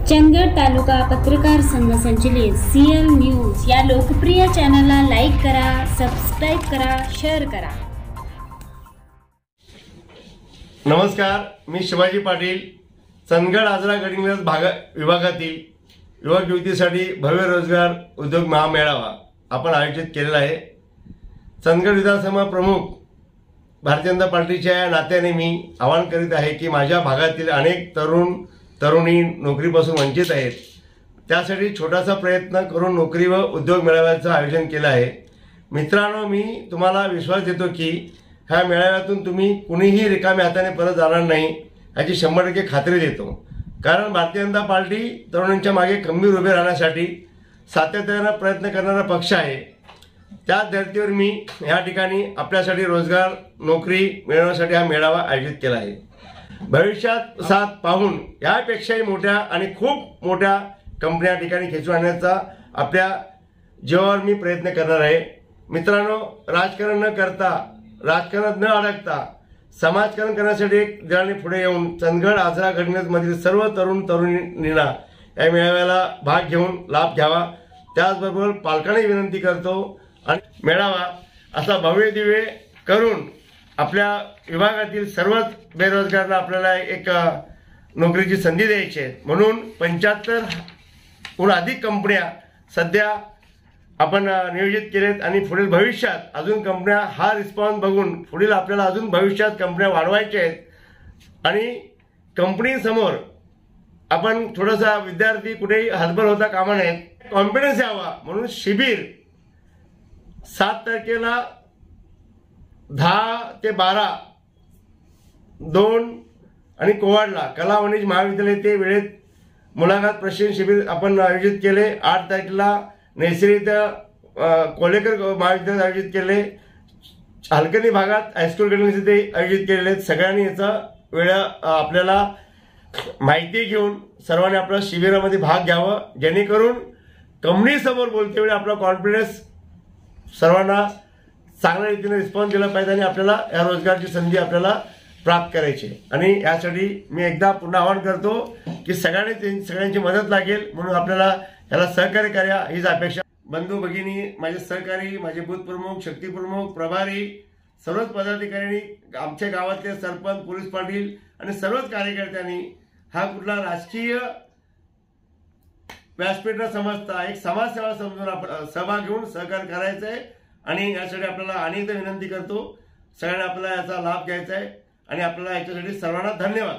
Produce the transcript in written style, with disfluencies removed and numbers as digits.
चंदगड तालुका पत्रकार संघ संचलित सीएल न्यूज या लोकप्रिय चॅनलला लाईक करा, सबस्क्राइब करा, शेअर करा। नमस्कार, मी शिवाजी पाटील। चंदगड आजरा गडिंग्लज विभागातील युवक युवतीसाठी भव्य रोजगार उद्योग महामेळावा आपण आयोजित केलेला आहे। चंदगड विधानसभा प्रमुख भारतीय जनता पार्टीच्या नात्याने मी आवाहन करीत आहे की माझ्या भागातील अनेक तरुणी नोकरीपासून वंचित आहेत। त्यासाठी छोटासा प्रयत्न करून नोकरी व उद्योग मेळाव्याचं आयोजन केलं आहे। मित्रांनो, मी तुम्हाला विश्वास देतो की ह्या मेळाव्यातून तुम्ही कुणीही रिकाम्या हाताने परत जाणार नाही याची 100% खात्री देतो। कारण भारतीय जनता पार्टी तरुणांच्या मागे खंबीर उभे राहण्यासाठी सातत्याने प्रयत्न करणारा पक्ष आहे। त्याच धर्तीवर मी या ठिकाणी आपल्यासाठी रोजगार नोकरी मिळवण्यासाठी हा मेळावा आयोजित केला आहे। भविष्यात साथ पाहून यापेक्षाही मोठ्या आणि खूप मोठ्या कंपन्या ठिकाणी खेचून आणण्याचा आपल्या जीवावर मी प्रयत्न करणार आहे। मित्रांनो, राजकारण न करता, राजकारणात न अडकता समाजकारण करण्यासाठी एक जणांनी पुढे येऊन चंदगड आजरा गडिंग्लजमधील सर्व तरुणींना या मेळाव्याला भाग घेऊन लाभ घ्यावा। त्याचबरोबर पालकांनाही विनंती करतो आणि मेळावा असा भव्य दिव्य करून आपल्या विभागातील सर्वच बेरोजगारांना आपल्याला एक नोकरीची संधी द्यायची आहे। म्हणून 75हून अधिक कंपन्या सध्या आपण नियोजित केलेत आणि पुढील भविष्यात अजून कंपन्या हा रिस्पॉन्स बघून पुढील आपल्याला अजून भविष्यात कंपन्या वाढवायच्या आहेत। आणि कंपनीसमोर आपण थोडासा विद्यार्थी कुठेही हतबल होता कामा नये, कॉन्फिडन्स यावा म्हणून शिबिर 7 तारखेला 10 ते 12 2 आणि कोवाडला कला वाणिज्य महाविद्यालय ते वेळेत मुलाखत प्रशिक्षण शिबिर आपण आयोजित केले। 8 तारखेला नैसर्गिक कोलेकर महाविद्यालयात आयोजित केले। हलकर्णी भागात हायस्कूल गडिंग्लज इथे आयोजित केलेले। सगळ्यांनी याचा वेळ आपल्याला माहिती घेऊन सर्वांनी आपल्या शिबिरामध्ये भाग घ्यावा, जेणेकरून कंपनीसमोर बोलते वेळी आपला कॉन्फिडन्स सर्वांना चांगल्या रीतीने रिस्पॉन्स दिला पाहिजे आणि आपल्याला या रोजगाराची संधी आपल्याला प्राप्त करायची। आणि यासाठी मी एकदा पुन्हा आवाहन करतो की सगळ्यांची मदत लागेल, म्हणून आपल्याला याला सहकार्य करा हीच अपेक्षा। बंधू भगिनी, माझे सहकारी, माझे बूथ प्रमुख, शक्ती प्रमुख, प्रभारी, सर्वच पदाधिकारी, आमच्या गावातले सरपंच, पोलीस पाटील आणि सर्वच कार्यकर्त्यांनी हा कुठला राजकीय व्यासपीठ न समजता एक समाजसेवा समजून आपण सहभाग घेऊन सहकार्य करायचं आहे। आणि यासाठी आपल्याला अनेकदा विनंती करतो, सगळ्यांना आपल्याला याचा लाभ घ्यायचा आहे आणि आपल्याला याच्यासाठी सर्वांना धन्यवाद।